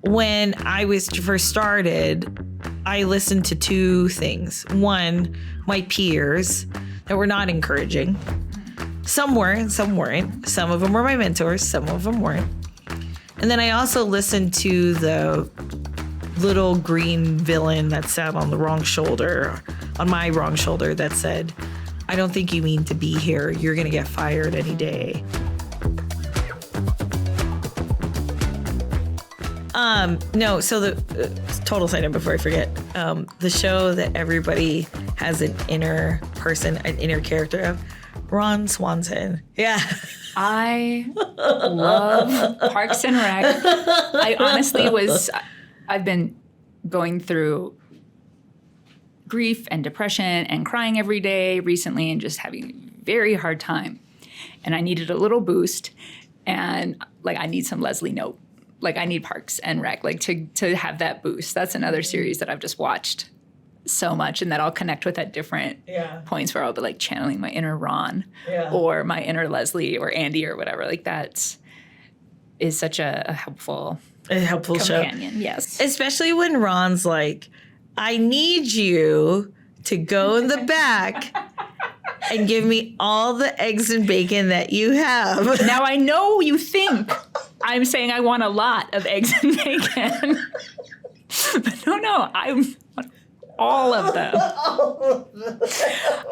when I was first started, I listened to two things. One, my peers that were not encouraging. Some were, some weren't. Some of them were my mentors, some of them weren't. And then I also listened to the little green villain that sat on the wrong shoulder, on my wrong shoulder, that said, I don't think you mean to be here. You're going to get fired any day. No, so the total side note before I forget, the show that everybody has an inner person, an inner character of, Ron Swanson. Yeah. I love Parks and Rec. I honestly I've been going through grief and depression and crying every day recently and just having a very hard time. And I needed a little boost. And like, I need some Leslie Knope. Like, I need Parks and Rec, like to have that boost. That's another series that I've just watched so much and that I'll connect with at different points where I'll be like channeling my inner Ron or my inner Leslie or Andy or whatever. Like, that is such a helpful companion. Show. Yes. Especially when Ron's like, I need you to go in the back and give me all the eggs and bacon that you have. Now, I know you think I'm saying I want a lot of eggs and bacon. But no, I want all of them.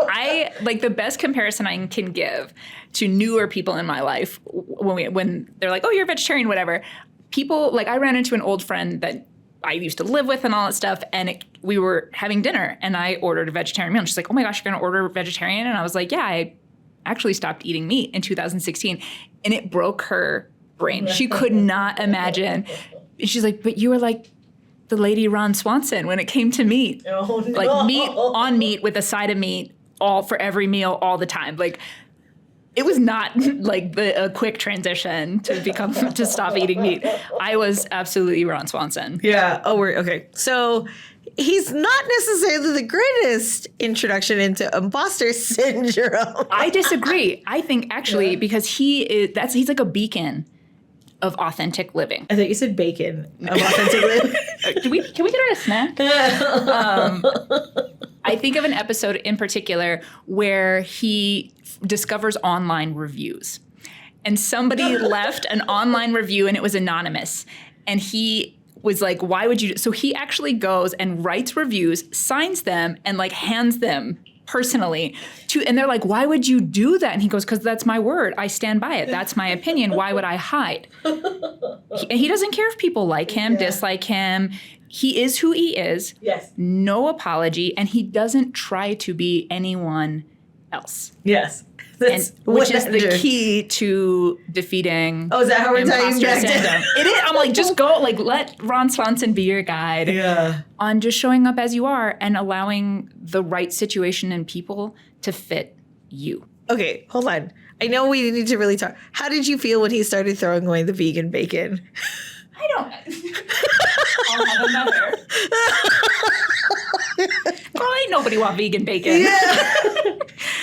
I like the best comparison I can give to newer people in my life when they're like, oh, you're a vegetarian, whatever. People, like, I ran into an old friend that I used to live with and all that stuff, and we were having dinner, and I ordered a vegetarian meal. And she's like, oh my gosh, you're going to order vegetarian? And I was like, yeah, I actually stopped eating meat in 2016. And it broke her brain. She could not imagine. She's like, but you were like the lady Ron Swanson when it came to meat. Oh, no. Like, meat on meat with a side of meat all for every meal all the time. Like, it was not like a quick transition to stop eating meat. I was absolutely Ron Swanson. Yeah. Oh, okay. So he's not necessarily the greatest introduction into imposter syndrome. I disagree. I think actually because he's like a beacon of authentic living. I thought you said bacon of authentic living. Can we get her a snack? I think of an episode in particular where he discovers online reviews. And somebody left an online review and it was anonymous. And he was like, why would you? So he actually goes and writes reviews, signs them, and like hands them personally to, and they're like, why would you do that? And he goes, because that's my word. I stand by it. That's my opinion. Why would I hide? He doesn't care if people like him, dislike him. He is who he is. Yes. No apology. And he doesn't try to be anyone else. Yes. Which is the key to defeating Oh, is that how we're tying back syndrome. It is. I'm like, just go, like, let Ron Swanson be your guide on just showing up as you are and allowing the right situation and people to fit you. Okay, hold on. I know we need to really talk. How did you feel when he started throwing away the vegan bacon? I don't. I'll have another. Well, ain't nobody want vegan bacon. Yeah.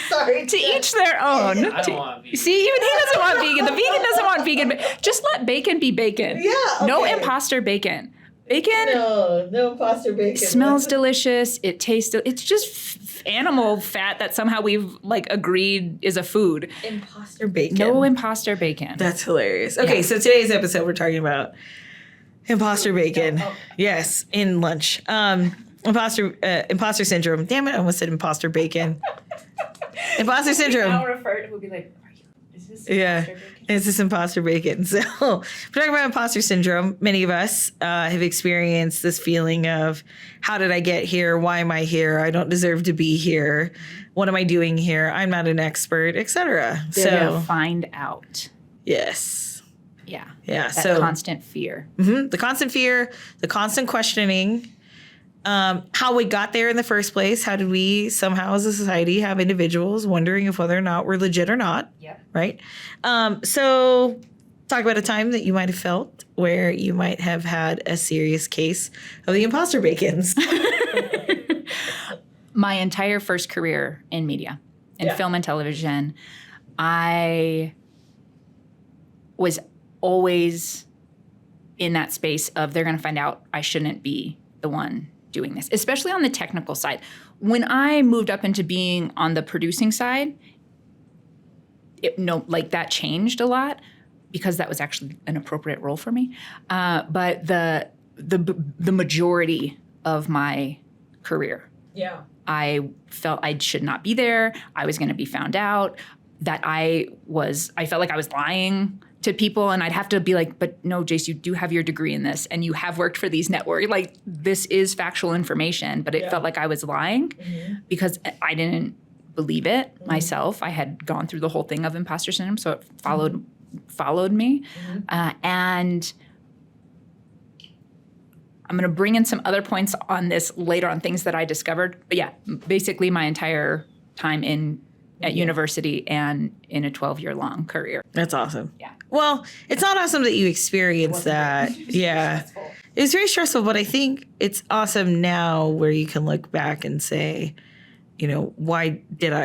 Sorry. To each their own. I don't want vegan. See, even he doesn't want vegan. The vegan doesn't want vegan. Just let bacon be bacon. Yeah. Okay. No imposter bacon. Bacon. No imposter bacon. Smells delicious. It tastes. It's just animal fat that somehow we've like agreed is a food. Imposter bacon. No imposter bacon. That's hilarious. Okay, so today's episode we're talking about imposter bacon. Yes, in lunch. Imposter syndrome. Damn it, I almost said imposter bacon. Imposter syndrome. Now referred, we'll be like, is this imposter bacon? It's this imposter bacon. So we're talking about imposter syndrome. Many of us have experienced this feeling of, how did I get here? Why am I here? I don't deserve to be here. What am I doing here? I'm not an expert, etc. So find out. Yes. Yeah. Yeah. That constant fear. Mm-hmm, the constant fear, the constant questioning. How we got there in the first place. How did we somehow as a society have individuals wondering if whether or not we're legit or not? Yep. Right? So talk about a time that you might have felt where you might have had a serious case of the imposter bacons. My entire first career in media, in film and television, I was always in that space of they're going to find out I shouldn't be the one doing this, especially on the technical side. When I moved up into being on the producing side, that changed a lot because that was actually an appropriate role for me. But the majority of my career, I felt I should not be there. I was going to be found out. That I felt like I was lying to people, and I'd have to be like, but no, Jace, you do have your degree in this, and you have worked for these networks. Like, this is factual information, but it felt like I was lying because I didn't believe it myself. I had gone through the whole thing of imposter syndrome, so it followed me. And I'm going to bring in some other points on this later on, things that I discovered. But yeah, basically my entire time at university and in a 12-year-long career. That's awesome. Yeah. Well, it's not awesome that you experienced that. Yeah. It was very stressful, but I think it's awesome now where you can look back and say, why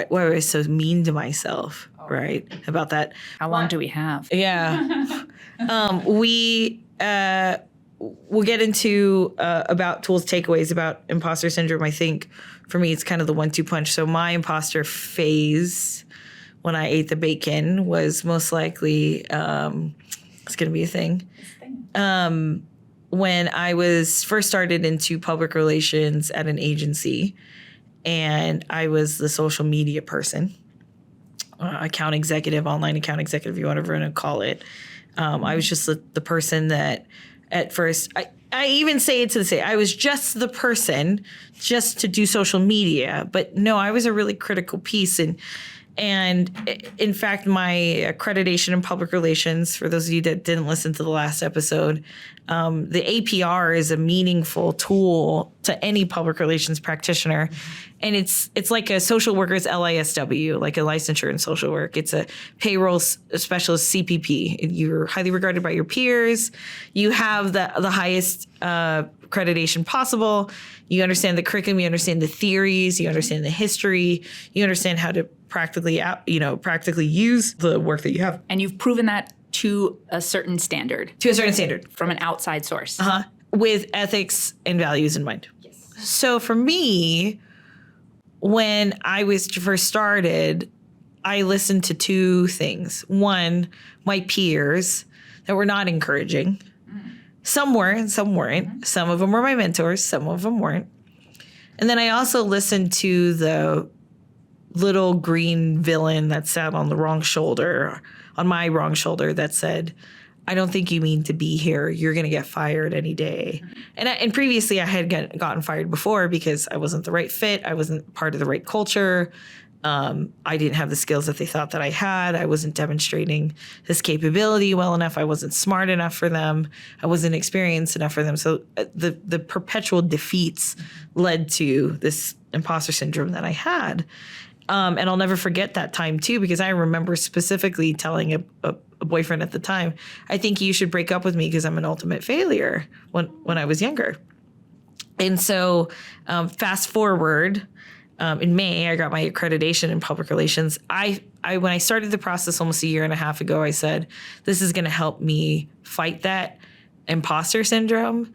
was I so mean to myself, right? About that. How long do we have? Yeah. We'll get into about tools, takeaways about imposter syndrome. I think for me, it's kind of the 1-2 punch. So my imposter phase when I ate the bacon was most likely, it's going to be a thing. When I was first started into public relations at an agency, and I was the social media person, account executive, online account executive, you whatever you want to call it. I was just the person that at first, I even say it to say, I was just the person just to do social media. But no, I was a really critical piece. And in fact, my accreditation in public relations, for those of you that didn't listen to the last episode, the APR is a meaningful tool to any public relations practitioner. And it's like a social worker's LISW, like a licensure in social work. It's a payroll specialist CPP. You're highly regarded by your peers. You have the highest accreditation possible. You understand the curriculum. You understand the theories. You understand the history. You understand how to practically use the work that you have. And you've proven that to a certain standard. From an outside source. With ethics and values in mind. Yes. So for me, when I was first started, I listened to two things. One, my peers that were not encouraging. Some were and some weren't. Some of them were my mentors. Some of them weren't. And then I also listened to the little green villain that sat on my wrong shoulder that said, I don't think you mean to be here. You're going to get fired any day. And previously I had gotten fired before because I wasn't the right fit. I wasn't part of the right culture. I didn't have the skills that they thought that I had. I wasn't demonstrating this capability well enough. I wasn't smart enough for them. I wasn't experienced enough for them. So the perpetual defeats led to this imposter syndrome that I had. And I'll never forget that time too, because I remember specifically telling a boyfriend at the time, I think you should break up with me because I'm an ultimate failure when I was younger. And so fast forward, in May, I got my accreditation in public relations. When I started the process almost a year and a half ago, I said, this is going to help me fight that imposter syndrome.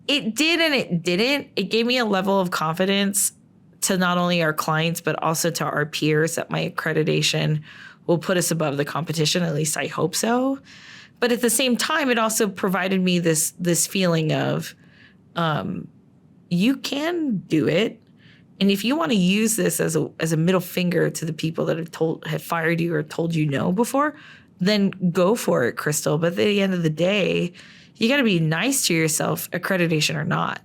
It did and it didn't. It gave me a level of confidence to not only our clients, but also to our peers that my accreditation will put us above the competition. At least I hope so. But at the same time, it also provided me this feeling of you can do it. And if you want to use this as a middle finger to the people that have fired you or told you no before, then go for it, Kristelle. But at the end of the day, you got to be nice to yourself, accreditation or not.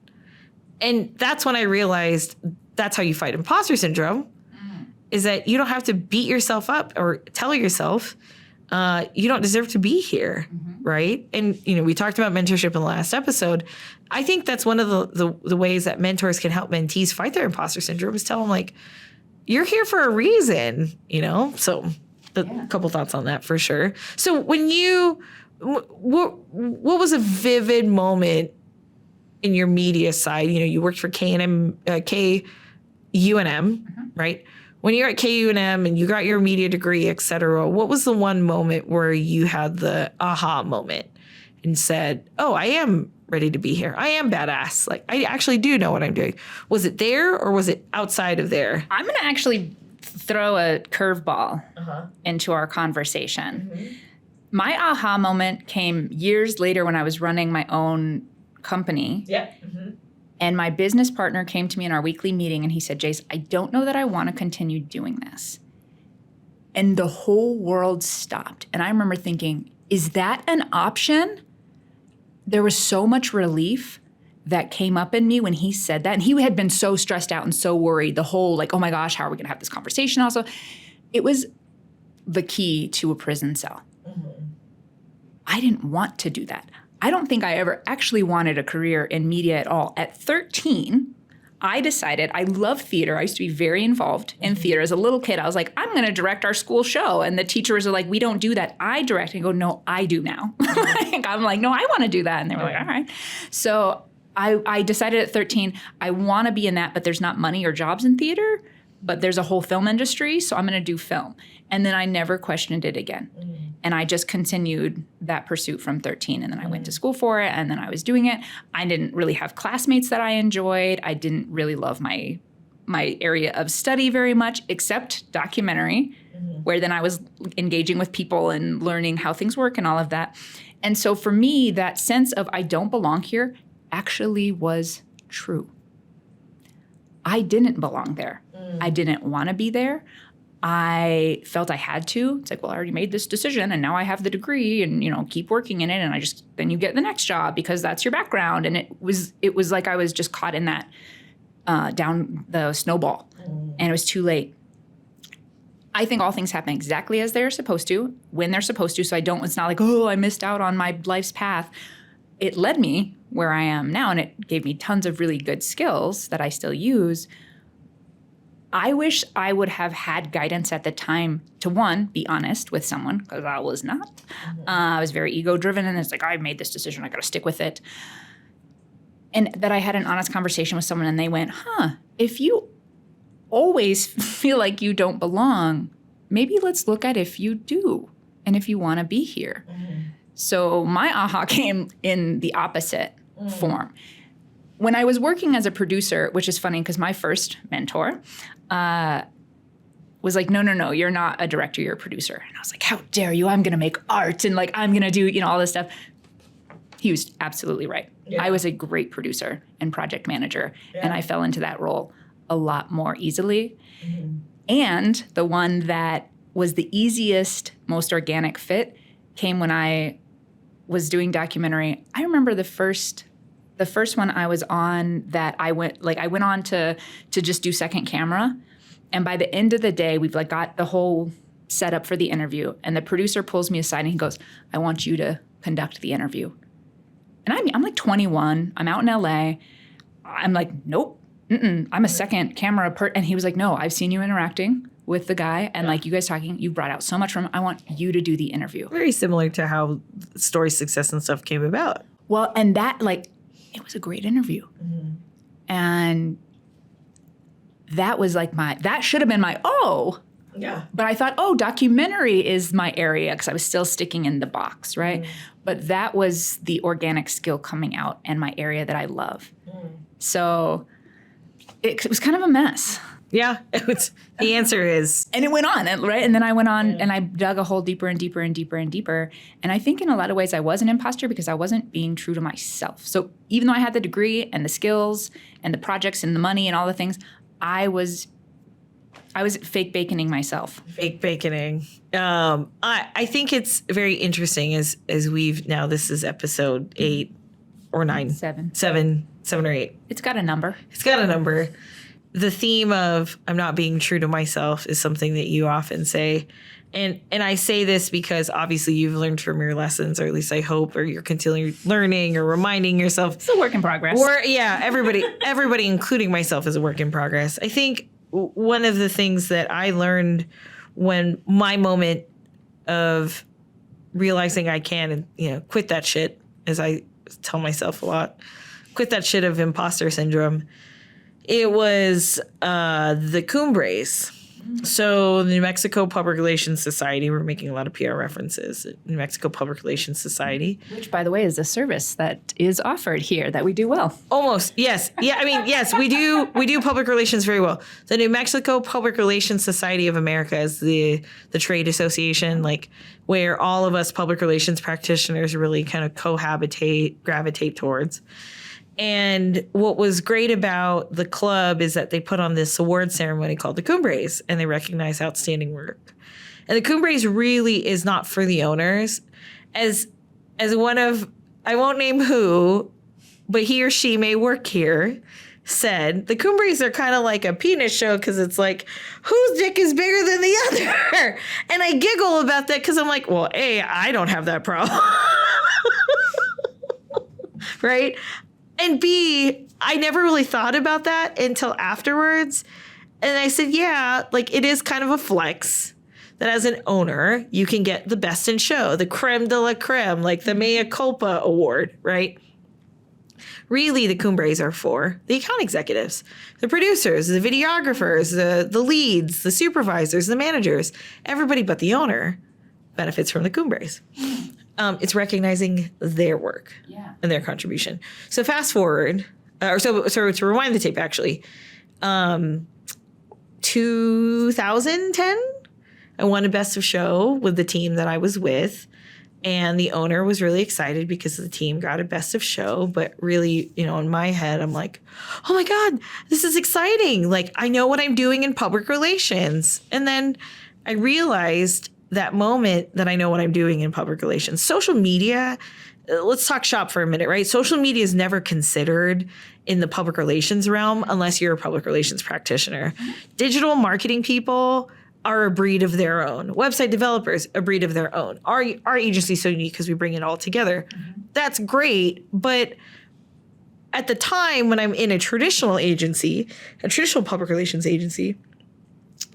And that's when I realized that's how you fight imposter syndrome, is that you don't have to beat yourself up or tell yourself you don't deserve to be here, right? And, we talked about mentorship in the last episode. I think that's one of the ways that mentors can help mentees fight their imposter syndrome is tell them, like, you're here for a reason, So a couple thoughts on that for sure. So when what was a vivid moment in your media side? You worked for KUNM, right? When you're at KUNM and you got your media degree, et cetera, what was the one moment where you had the aha moment and said, oh, I am ready to be here. I am badass. Like, I actually do know what I'm doing. Was it there or was it outside of there? I'm going to actually throw a curveball into our conversation. My aha moment came years later when I was running my own company. Yeah. And my business partner came to me in our weekly meeting and he said, Jace, I don't know that I want to continue doing this. And the whole world stopped. And I remember thinking, is that an option? There was so much relief that came up in me when he said that. And he had been so stressed out and so worried, the whole like, oh my gosh, how are we going to have this conversation also? It was the key to a prison cell. I didn't want to do that. I don't think I ever actually wanted a career in media at all. At 13, I decided I love theater. I used to be very involved in theater. As a little kid, I was like, I'm going to direct our school show. And the teachers are like, we don't do that. I direct. And I go, no, I do now. I'm like, no, I want to do that. And they were like, all right. So I decided at 13, I want to be in that, but there's not money or jobs in theater, but there's a whole film industry. So I'm going to do film. And then I never questioned it again. And I just continued that pursuit from 13. And then I went to school for it. And then I was doing it. I didn't really have classmates that I enjoyed. I didn't really love my area of study very much, except documentary, where then I was engaging with people and learning how things work and all of that. And so for me, that sense of I don't belong here actually was true. I didn't belong there. I didn't want to be there. I felt I had to. It's like, well, I already made this decision and now I have the degree and, keep working in it. And then you get the next job because that's your background. And it was like I was just caught in that down the snowball and it was too late. I think all things happen exactly as they're supposed to, when they're supposed to. So it's not like, oh, I missed out on my life's path. It led me where I am now and it gave me tons of really good skills that I still use. I wish I would have had guidance at the time to, one, be honest with someone, because I was not. I was very ego-driven, and it's like, I made this decision, I got to stick with it. And that I had an honest conversation with someone, and they went, if you always feel like you don't belong, maybe let's look at if you do, and if you want to be here. So my aha came in the opposite form. When I was working as a producer, which is funny because my first mentor was like, no, you're not a director, you're a producer. And I was like, how dare you? I'm going to make art and like I'm going to do, all this stuff. He was absolutely right. Yeah. I was a great producer and project manager, and I fell into that role a lot more easily. And the one that was the easiest, most organic fit came when I was doing documentary. I remember the first one I was on that I went on to just do second camera. And by the end of the day, we've got the whole setup for the interview. And the producer pulls me aside and he goes, I want you to conduct the interview. And I'm like 21. I'm out in LA. I'm like, nope. I'm a second camera and he was like, no, I've seen you interacting with the guy and like you guys talking, you brought out so much from him. I want you to do the interview. Very similar to how story success and stuff came about. Well, and that it was a great interview. And that was that should have been my, Yeah. But I thought, documentary is my area because I was still sticking in the box, right? But that was the organic skill coming out and my area that I love. So it was kind of a mess. Yeah, the answer is. And it went on, right? And then I went on and I dug a hole deeper and deeper and deeper and deeper. And I think in a lot of ways I was an imposter because I wasn't being true to myself. So even though I had the degree and the skills and the projects and the money and all the things, I was fake baconing myself. Fake baconing. I think it's very interesting as we've now, this is episode 8 or 9. 7 or 8. It's got a number. The theme of I'm not being true to myself is something that you often say. And I say this because obviously you've learned from your lessons, or at least I hope, or you're continually learning or reminding yourself. It's a work in progress. Or everybody, including myself, is a work in progress. I think one of the things that I learned when my moment of realizing I can, quit that shit, as I tell myself a lot, quit that shit of imposter syndrome. It was the Cumbres. So the New Mexico Public Relations Society, we're making a lot of PR references. New Mexico Public Relations Society. Which, by the way, is a service that is offered here that we do well. Almost, yes. Yeah, I mean, yes, we do public relations very well. The New Mexico Public Relations Society of America is the trade association, like where all of us public relations practitioners really kind of gravitate towards. And what was great about the club is that they put on this award ceremony called the Cumbres, and they recognize outstanding work. And the Cumbres really is not for the owners. As one of, I won't name who, but he or she may work here, said, the Cumbres are kind of like a penis show because it's like, whose dick is bigger than the other? And I giggle about that because I'm like, well, A, I don't have that problem. Right? And B, I never really thought about that until afterwards. And I said, yeah, like it is kind of a flex that as an owner, you can get the best in show, the creme de la creme, like the mea culpa award, right? Really, the Cumbres are for the account executives, the producers, the videographers, the leads, the supervisors, the managers. Everybody but the owner benefits from the Cumbres. It's recognizing their work and their contribution. So fast forward, so to rewind the tape, actually, 2010, I won a best of show with the team that I was with. And the owner was really excited because the team got a best of show. But really, in my head, I'm like, oh my God, this is exciting. Like, I know what I'm doing in public relations. And then I realized that moment that I know what I'm doing in public relations. Social media, let's talk shop for a minute, right? Social media is never considered in the public relations realm unless you're a public relations practitioner. Digital marketing people are a breed of their own. Website developers, a breed of their own. Our agency is so unique because we bring it all together. That's great, but at the time when I'm in a traditional agency, a traditional public relations agency,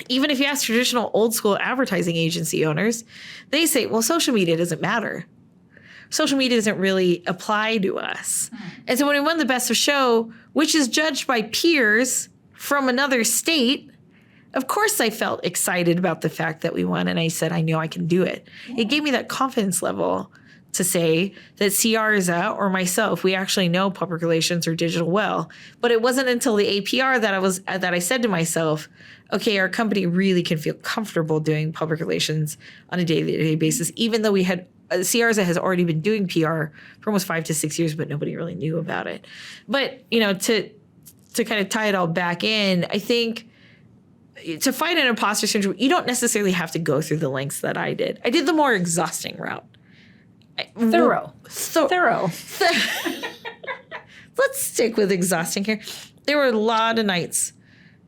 even if you ask traditional old school advertising agency owners, they say, well, social media doesn't matter. Social media doesn't really apply to us. And so when we won the best of show, which is judged by peers from another state, of course I felt excited about the fact that we won. And I said, I know I can do it. It gave me that confidence level to say that Siarza or myself, we actually know public relations or digital well. But it wasn't until the APR that I said to myself, okay, our company really can feel comfortable doing public relations on a day-to-day basis, even though Siarza has already been doing PR for almost 5 to 6 years, but nobody really knew about it. But, to kind of tie it all back in, I think to fight an imposter syndrome, you don't necessarily have to go through the lengths that I did. I did the more exhausting route. Thorough. Let's stick with exhausting here. There were a lot of nights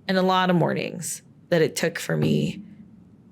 and a lot of mornings that it took for me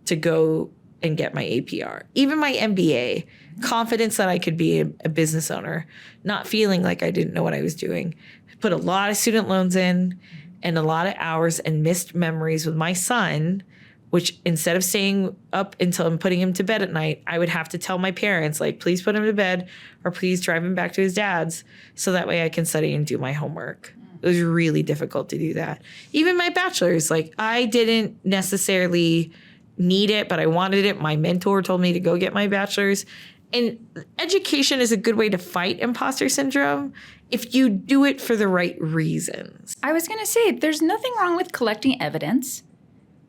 to go and get my APR. Even my MBA, confidence that I could be a business owner, not feeling like I didn't know what I was doing. I put a lot of student loans in and a lot of hours and missed memories with my son, which instead of staying up until I'm putting him to bed at night, I would have to tell my parents, like, please put him to bed or please drive him back to his dad's so that way I can study and do my homework. It was really difficult to do that. Even my bachelor's, like, I didn't necessarily need it, but I wanted it. My mentor told me to go get my bachelor's. And education is a good way to fight imposter syndrome if you do it for the right reasons. I was going to say, there's nothing wrong with collecting evidence.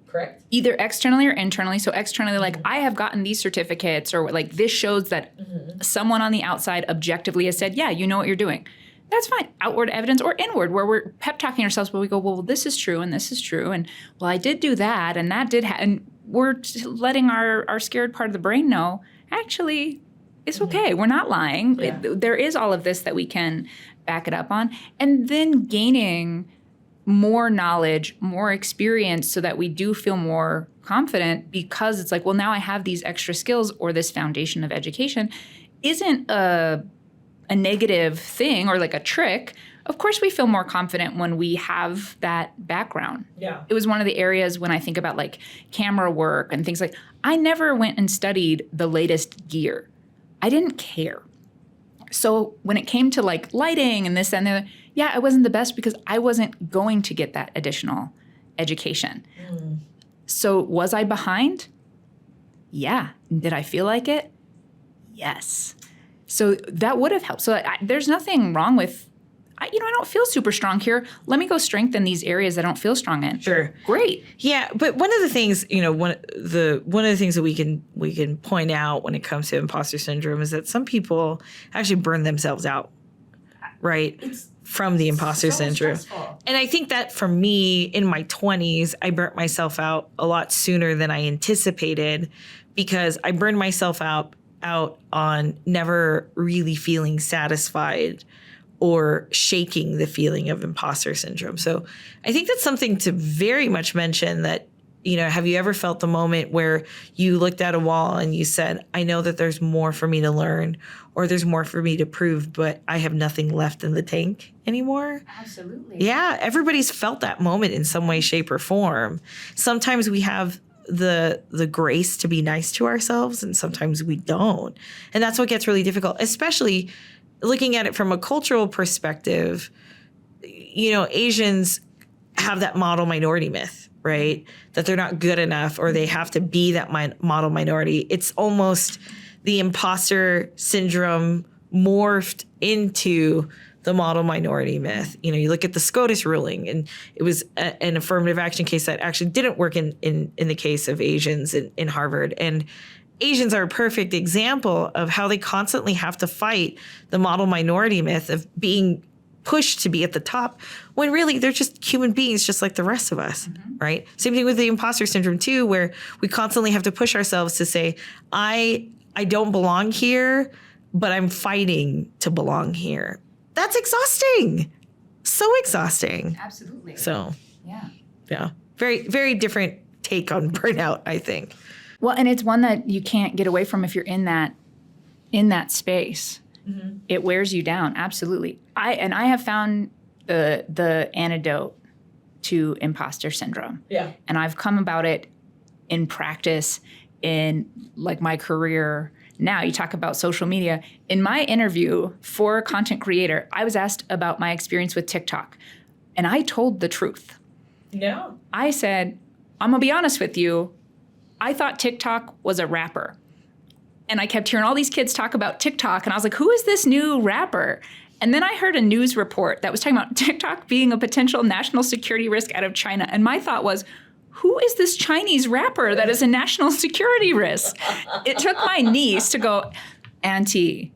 Correct. Either externally or internally. So externally, like, I have gotten these certificates, or like this shows that someone on the outside objectively has said, yeah, you know what you're doing. That's fine. Outward evidence, or inward, where we're pep talking ourselves, but we go, well, this is true and this is true. And well, I did do that and that did and we're letting our scared part of the brain know, actually, it's okay. We're not lying. Yeah. There is all of this that we can back it up on. And then gaining more knowledge, more experience so that we do feel more confident, because it's like, well, now I have these extra skills, or this foundation of education isn't a negative thing or like a trick. Of course, we feel more confident when we have that background. Yeah. It was one of the areas when I think about like camera work and things like, I never went and studied the latest gear. I didn't care. So when it came to like lighting and this and the other, I wasn't the best because I wasn't going to get that additional education. So was I behind? Yeah. Did I feel like it? Yes. So that would have helped. So there's nothing wrong with, I don't feel super strong here. Let me go strengthen these areas I don't feel strong in. Sure. Great. Yeah, but one of the things, one of the things that we can point out when it comes to imposter syndrome is that some people actually burn themselves out, right? From the imposter syndrome. Stressful. And I think that for me in my 20s, I burnt myself out a lot sooner than I anticipated because I burned myself out on never really feeling satisfied or shaking the feeling of imposter syndrome. So I think that's something to very much mention that, have you ever felt the moment where you looked at a wall and you said, I know that there's more for me to learn or there's more for me to prove, but I have nothing left in the tank anymore? Absolutely. Yeah, everybody's felt that moment in some way, shape, or form. Sometimes we have the grace to be nice to ourselves and sometimes we don't. And that's what gets really difficult, especially looking at it from a cultural perspective. Asians have that model minority myth, right? That they're not good enough or they have to be that model minority. It's almost the imposter syndrome morphed into the model minority myth. You look at the SCOTUS ruling, and it was an affirmative action case that actually didn't work in the case of Asians in Harvard. And Asians are a perfect example of how they constantly have to fight the model minority myth of being pushed to be at the top when really they're just human beings just like the rest of us, right? Same thing with the imposter syndrome too, where we constantly have to push ourselves to say, I don't belong here, but I'm fighting to belong here. That's exhausting. So exhausting. Absolutely. So, yeah. Very, very different take on burnout, I think. Well, and it's one that you can't get away from if you're in that space. Mm-hmm. It wears you down. Absolutely. I have found the antidote to imposter syndrome. Yeah. And I've come about it in practice in like my career. Now you talk about social media. In my interview for a content creator, I was asked about my experience with TikTok, and I told the truth. Yeah. I said, I'm gonna be honest with you. I thought TikTok was a rapper. And I kept hearing all these kids talk about TikTok, and I was like, who is this new rapper? And then I heard a news report that was talking about TikTok being a potential national security risk out of China. And my thought was, who is this Chinese rapper that is a national security risk? It took my niece to go, Auntie,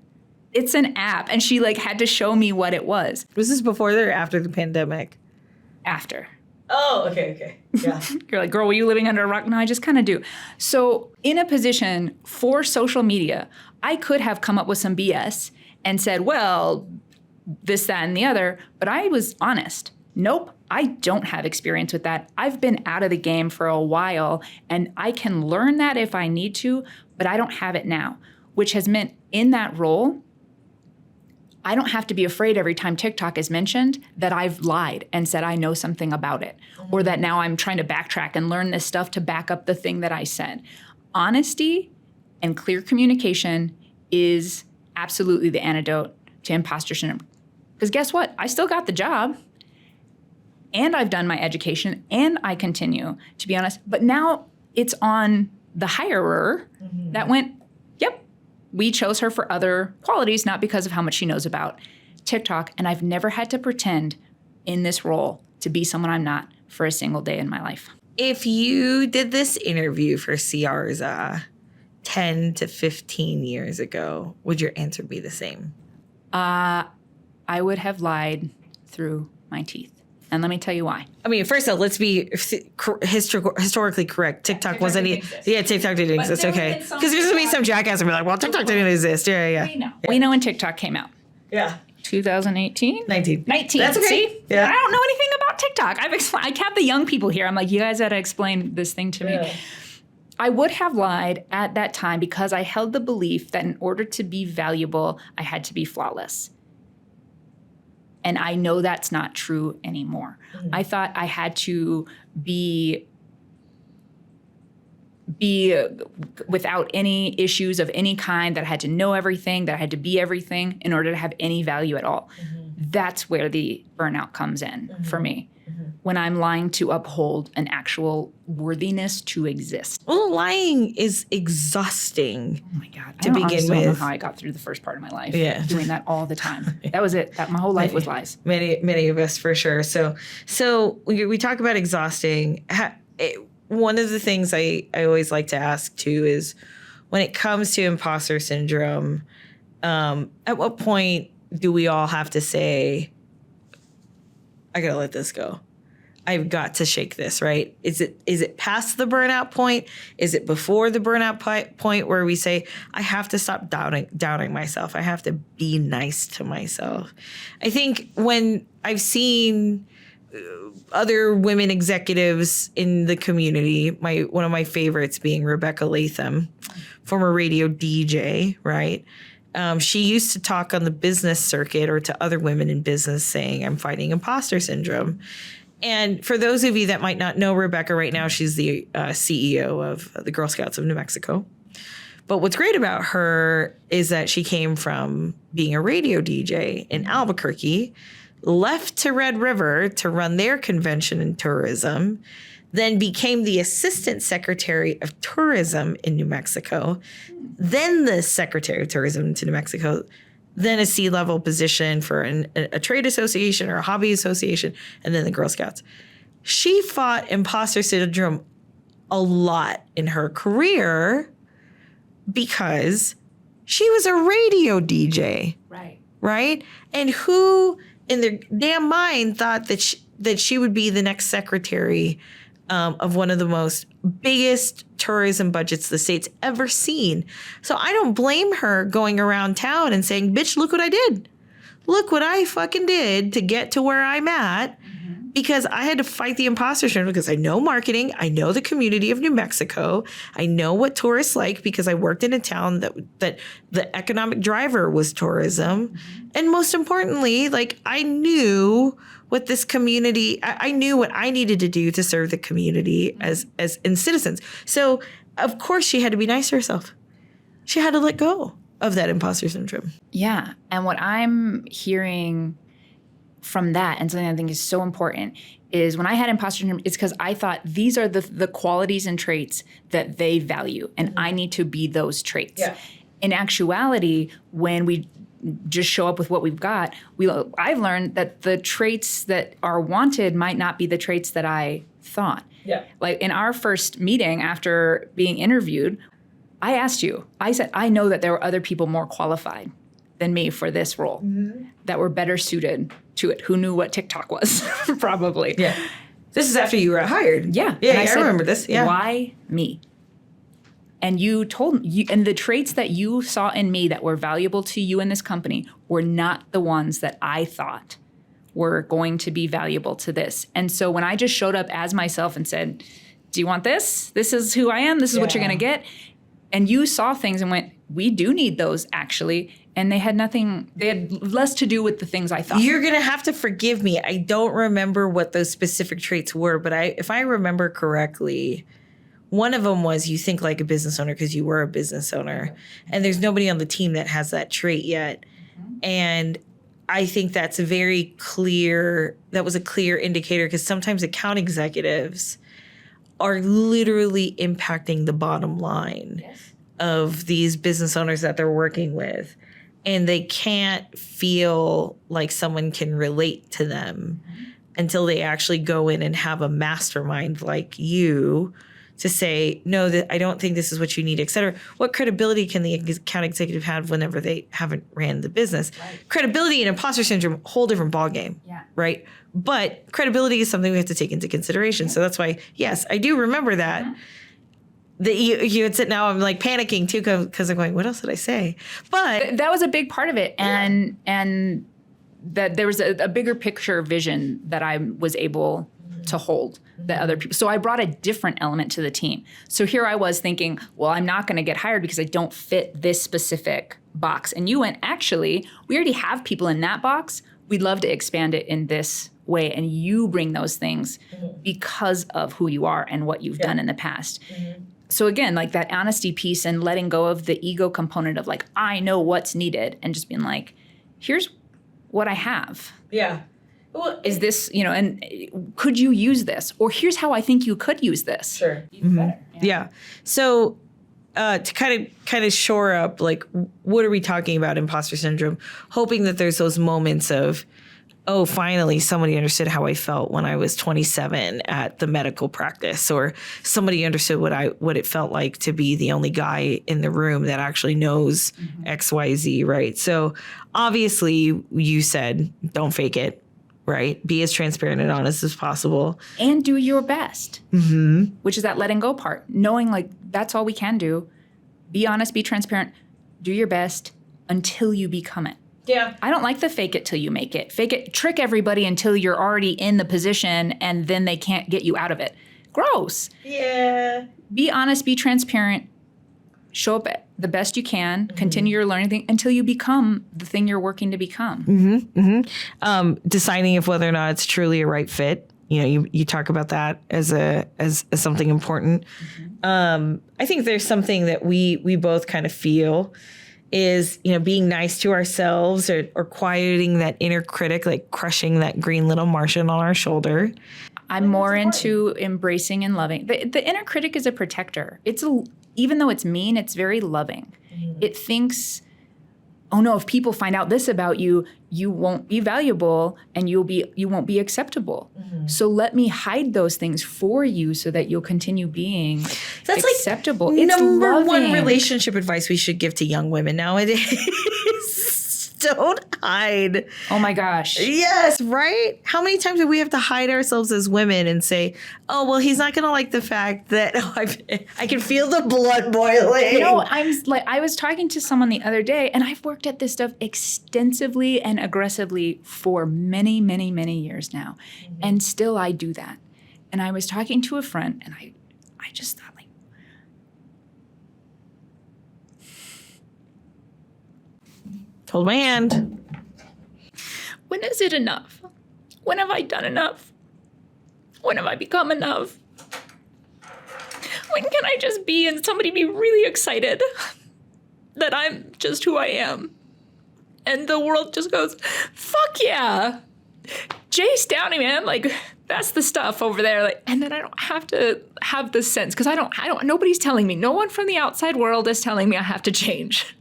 it's an app. And she had to show me what it was. Was this before or after the pandemic? After. Oh, okay. Yeah. You're like, girl, were you living under a rock? No, I just kind of do. So in a position for social media, I could have come up with some BS and said, well, this, that, and the other. But I was honest. Nope, I don't have experience with that. I've been out of the game for a while, and I can learn that if I need to, but I don't have it now, which has meant in that role, I don't have to be afraid every time TikTok is mentioned that I've lied and said I know something about it, or that now I'm trying to backtrack and learn this stuff to back up the thing that I said. Honesty and clear communication is absolutely the antidote to imposter syndrome. Because guess what? I still got the job, and I've done my education, and I continue, to be honest. But now it's on the hirer that went, yep, we chose her for other qualities, not because of how much she knows about TikTok. And I've never had to pretend in this role to be someone I'm not for a single day in my life. If you did this interview for Siarza 10 to 15 years ago, would your answer be the same? I would have lied through my teeth. And let me tell you why. I mean, first of all, let's be historically correct. TikTok wasn't... TikTok didn't exist, okay. Because there's going to be some jackass and be like, well, TikTok didn't exist. Yeah. We know when TikTok came out. Yeah. 2018? 19. That's okay. See? Yeah. I don't know anything about TikTok. I kept the young people here. I'm like, you guys got to explain this thing to me. I would have lied at that time because I held the belief that in order to be valuable, I had to be flawless. And I know that's not true anymore. Mm-hmm. I thought I had to be without any issues of any kind, that I had to know everything, that I had to be everything in order to have any value at all. Mm-hmm. That's where the burnout comes in for me. Mm-hmm. when I'm lying to uphold an actual worthiness to exist. Well, lying is exhausting. Oh my God. To begin don't know with. how I got through the first part of my life. Yeah. Doing that all the time. That was it. My whole life was lies. Many of us for sure. So we talk about exhausting. One of the things I always like to ask too is when it comes to imposter syndrome, at what point do we all have to say, I gotta let this go? I've got to shake this, right? Is it past the burnout point? Is it before the burnout point where we say, I have to stop doubting myself. I have to be nice to myself. I think when I've seen other women executives in the community, one of my favorites being Rebecca Latham, former radio DJ, right? She used to talk on the business circuit or to other women in business saying, I'm fighting imposter syndrome. And for those of you that might not know Rebecca right now, she's the CEO of the Girl Scouts of New Mexico. But what's great about her is that she came from being a radio DJ in Albuquerque, left to Red River to run their convention in tourism, then became the assistant secretary of tourism in New Mexico, then the secretary of tourism to New Mexico, then a C-level position for a trade association or a hobby association, and then the Girl Scouts. She fought imposter syndrome a lot in her career because she was a radio DJ. Right? And who in their damn mind thought that she would be the next secretary of one of the most biggest tourism budgets the state's ever seen. So I don't blame her going around town and saying, bitch, look what I did. Look what I fucking did to get to where I'm at. Because I had to fight the imposter syndrome because I know marketing. I know the community of New Mexico. I know what tourists like because I worked in a town that the economic driver was tourism. And most importantly, like I knew what this community, I knew what I needed to do to serve the community as in citizens. So of course she had to be nice to herself. She had to let go of that imposter syndrome. Yeah. And what I'm hearing from that, and something I think is so important, is when I had imposter syndrome, it's because I thought these are the qualities and traits that they value, and I need to be those traits. Yeah. In actuality, when we just show up with what we've got, I've learned that the traits that are wanted might not be the traits that I thought. Yeah. Like in our first meeting after being interviewed, I asked you, I said, I know that there were other people more qualified than me for this role that were better suited to it, who knew what TikTok was, probably. Yeah. This is after you were hired. Yeah. Yeah, I said, remember this. Yeah. Why me? And you told me, and the traits that you saw in me that were valuable to you in this company were not the ones that I thought were going to be valuable to this. And so when I just showed up as myself and said, do you want this? This is who I am. This is what you're going to get. And you saw things and went, we do need those actually. And they had less to do with the things I thought. You're going to have to forgive me. I don't remember what those specific traits were, but if I remember correctly, one of them was you think like a business owner because you were a business owner. And there's nobody on the team that has that trait yet. And I think that's very clear. That was a clear indicator because sometimes account executives are literally impacting the bottom line of these business owners that they're working with. And they can't feel like someone can relate to them until they actually go in and have a mastermind like you to say, no, that I don't think this is what you need, et cetera. What credibility can the account executive have whenever they haven't ran the business? Right. Credibility and imposter syndrome, whole different ballgame, right? But credibility is something we have to take into consideration. So that's why, yes, I do remember that. That you had said, now I'm like panicking too because I'm going, what else did I say? But that was a big part of it. And that there was a bigger picture vision that I was able to hold that other people. So I brought a different element to the team. So here I was thinking, well, I'm not going to get hired because I don't fit this specific box. And you went, actually, we already have people in that box. We'd love to expand it in this way. And you bring those things because of who you are and what you've done in the past. So again, like that honesty piece and letting go of the ego component of like, I know what's needed, and just being like, here's what I have. Yeah. Well, Is this, and could you use this? Or here's how I think you could use this. Sure. Even better. Yeah. So to kind of shore up, like, what are we talking about imposter syndrome? Hoping that there's those moments of, oh, finally somebody understood how I felt when I was 27 at the medical practice, or somebody understood what it felt like to be the only guy in the room that actually knows XYZ, right? So obviously you said, don't fake it, right? Be as transparent and honest as possible. And do your best, which is that letting go part. Knowing like that's all we can do. Be honest, be transparent, do your best until you become it. Yeah. I don't like the fake it till you make it. Fake it, trick everybody until you're already in the position and then they can't get you out of it. Gross. Yeah. Be honest, be transparent, show up the best you can, continue your learning thing until you become the thing you're working to become. Deciding if whether or not it's truly a right fit. You talk about that as something important. I think there's something that we both kind of feel is, being nice to ourselves or quieting that inner critic, like crushing that green little Martian on our shoulder. I'm more into embracing and loving. The inner critic is a protector. Even though it's mean, it's very loving. It thinks, oh no, if people find out this about you, you won't be valuable and you won't be acceptable. So let me hide those things for you so that you'll continue being acceptable. Like it's number loving. one relationship advice we should give to young women nowadays. Don't hide. Oh my gosh. Yes, right? How many times do we have to hide ourselves as women and say, oh, well, he's not going to like the fact that I can feel the blood boiling. I was talking to someone the other day, and I've worked at this stuff extensively and aggressively for many, many, many years now. And still I do that. And I was talking to a friend, and I just thought, like, hold my hand. when is it enough? When have I done enough? When have I become enough? When can I just be and somebody be really excited that I'm just who I am? And the world just goes, fuck yeah. Jace Downey, man, like, that's the stuff over there. Like, and then I don't have to have this sense, because I don't, nobody's telling me. No one from the outside world is telling me I have to change.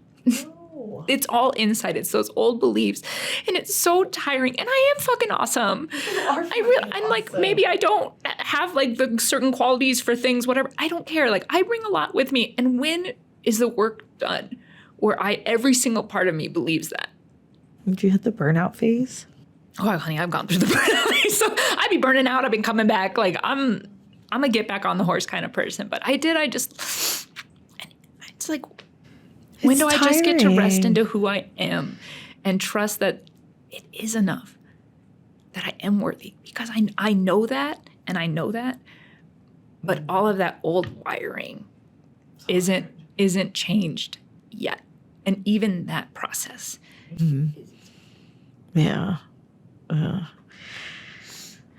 It's all inside. It's those old beliefs. And it's so tiring. And I am fucking awesome. I'm like, maybe I don't have like the certain qualities for things, whatever. I don't care. Like, I bring a lot with me. And when is the work done where every single part of me believes that? Did you hit the burnout phase? Oh, honey, I've gone through the burnout phase. So I'd be burning out. I've been coming back. Like, I'm a get back on the horse kind of person. But it's like, when do I just get to rest into who I am and trust that it is enough, that I am worthy? Because I know that, and I know that, but all of that old wiring isn't changed yet. And even that process. Yeah. I'm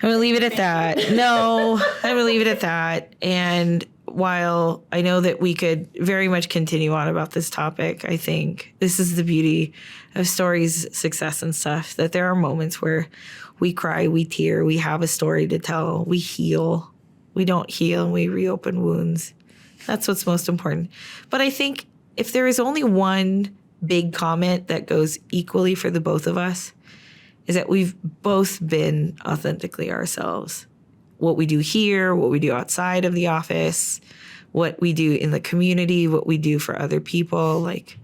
going to leave it at that. No, I'm going to leave it at that. And while I know that we could very much continue on about this topic, I think this is the beauty of stories, success, and stuff, that there are moments where we cry, we tear, we have a story to tell, we heal. We don't heal, and we reopen wounds. That's what's most important. But I think if there is only one big comment that goes equally for the both of us, is that we've both been authentically ourselves. What we do here, what we do outside of the office, what we do in the community, what we do for other people, like,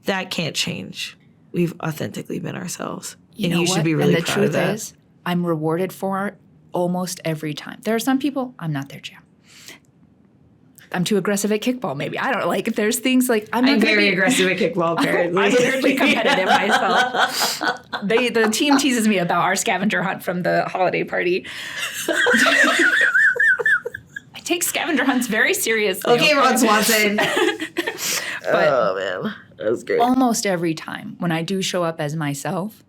that can't change. We've authentically been ourselves. You should be really proud of that. And the truth is, I'm rewarded for it almost every time. There are some people, I'm not their jam. I'm too aggressive at kickball, maybe. I don't know. Like, there's things like I'm very aggressive at kickball, apparently. I'm weirdly competitive myself. The team teases me about our scavenger hunt from the holiday party. I take scavenger hunts very seriously. Okay, Ron Swanson. But oh, man. That was great. Almost every time when I do show up as myself,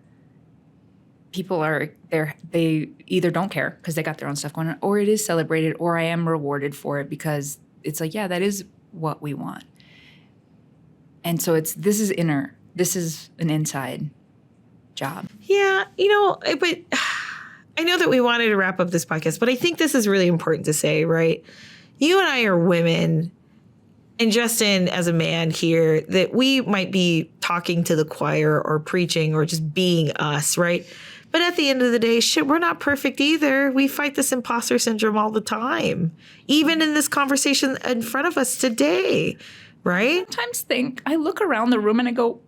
people they either don't care because they got their own stuff going on, or it is celebrated, or I am rewarded for it because it's like, yeah, that is what we want. And so this is an inside job. Yeah, but I know that we wanted to wrap up this podcast, but I think this is really important to say, right? You and I are women, and Justin as a man here, that we might be talking to the choir or preaching or just being us, right? But at the end of the day, shit, we're not perfect either. We fight this imposter syndrome all the time, even in this conversation in front of us today, right? Sometimes I look around the room and I go,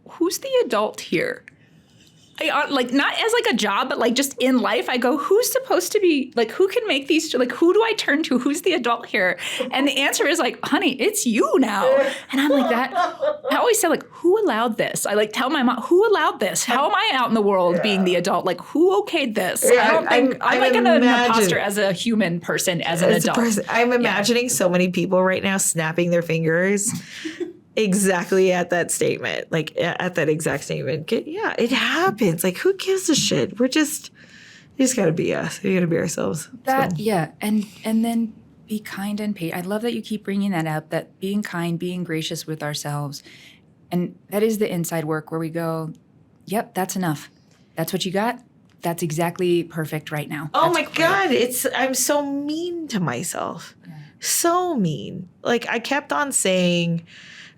who's the adult here? Like not as like a job, but like just in life, I go, who's supposed to be like, who can make these, like, who do I turn to? Who's the adult here? And the answer is like, honey, it's you now. And I'm like that. I always say like, who allowed this? I like tell my mom, who allowed this? How am I out in the world being the adult? Like who okayed this? I don't think I'm like an imposter as a human person, as an adult. I'm imagining so many people right now snapping their fingers. Exactly at that statement, like at that exact statement. Yeah, it happens. Like, who gives a shit? We just got to be us. We got to be ourselves. Yeah, and then be kind and patient. I love that you keep bringing that up. That being kind, being gracious with ourselves, and that is the inside work where we go, yep, that's enough. That's what you got. That's exactly perfect right now. Oh my God, I'm so mean to myself. Yeah. So mean. Like I kept on saying.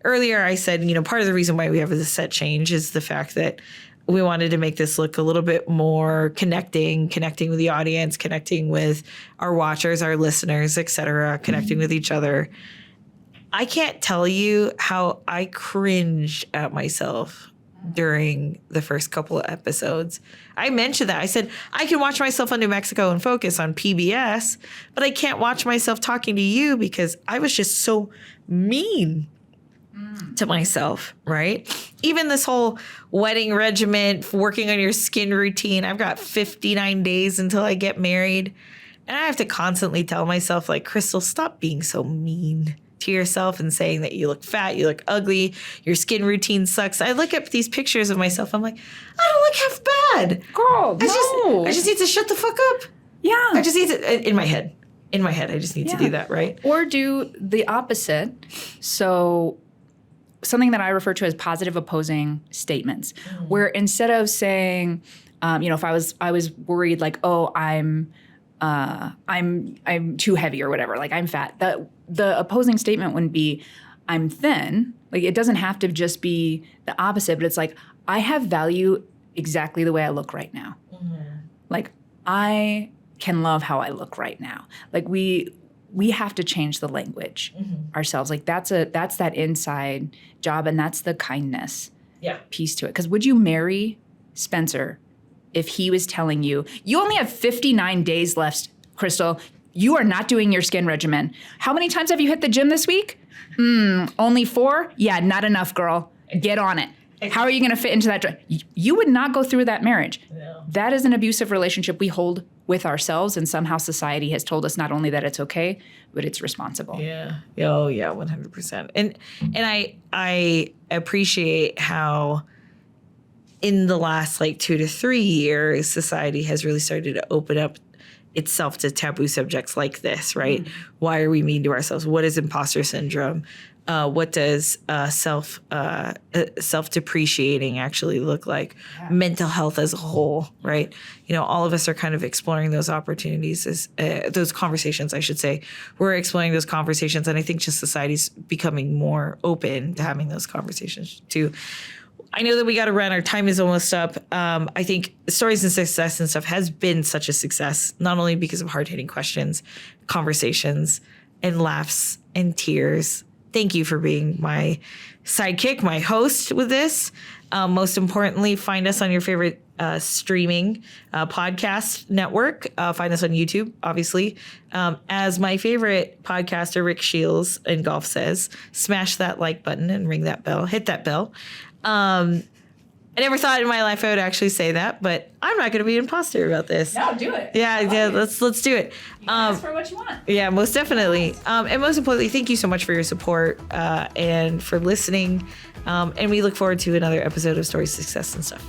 Earlier, I said, part of the reason why we have this set change is the fact that we wanted to make this look a little bit more connecting with the audience, connecting with our watchers, our listeners, et cetera, connecting with each other. I can't tell you how I cringed at myself during the first couple of episodes. I mentioned that. I said, I can watch myself on New Mexico and Focus on PBS, but I can't watch myself talking to you because I was just so mean to myself, right? Even this whole wedding regimen, working on your skin routine. I've got 59 days until I get married. And I have to constantly tell myself, like, Kristelle, stop being so mean to yourself and saying that you look fat, you look ugly, your skin routine sucks. I look at these pictures of myself. I'm like, I don't look half bad. Girl, I just need to shut the fuck up. Yeah. I just need to, in my head, I just need to do that, right? Or do the opposite. So something that I refer to as positive opposing statements, where instead of saying, if I was worried like, oh, I'm too heavy or whatever, like I'm fat. The opposing statement wouldn't be, I'm thin. Like it doesn't have to just be the opposite, but it's like, I have value exactly the way I look right now. Mm-hmm. Like I can love how I look right now. Like we have to change the language ourselves. Like that's that inside job, and that's the kindness piece to it. Because would you marry Spencer if he was telling you, you only have 59 days left, Kristelle, you are not doing your skin regimen. How many times have you hit the gym this week? Only 4? Yeah, not enough, girl. Get on it. How are you going to fit into that? You would not go through that marriage. No. That is an abusive relationship we hold with ourselves, and somehow society has told us not only that it's okay, but it's responsible. Yeah. Oh, yeah, 100%. And I appreciate how in the last 2 to 3 years, society has really started to open up itself to taboo subjects like this, right? Mm-hmm. Why are we mean to ourselves? What is imposter syndrome? What does self-depreciating actually look like? Yeah. Mental health as a whole, right? All of us are kind of exploring those opportunities, those conversations, I should say. We're exploring those conversations, and I think just society's becoming more open to having those conversations too. I know that we got to run. Our time is almost up. I think Stories and Success and stuff has been such a success, not only because of hard-hitting questions, conversations, and laughs and tears. Thank you for being my sidekick, my host with this. Most importantly, find us on your favorite streaming podcast network. Find us on YouTube, obviously. As my favorite podcaster, Rick Shields in golf says, smash that like button and ring that bell. Hit that bell. I never thought in my life I would actually say that, but I'm not going to be an imposter about this. No, do it. Yeah, let's do it. You ask for what you want. Yeah, most definitely. And most importantly, thank you so much for your support and for listening. And we look forward to another episode of Stories, Success, and Stuff.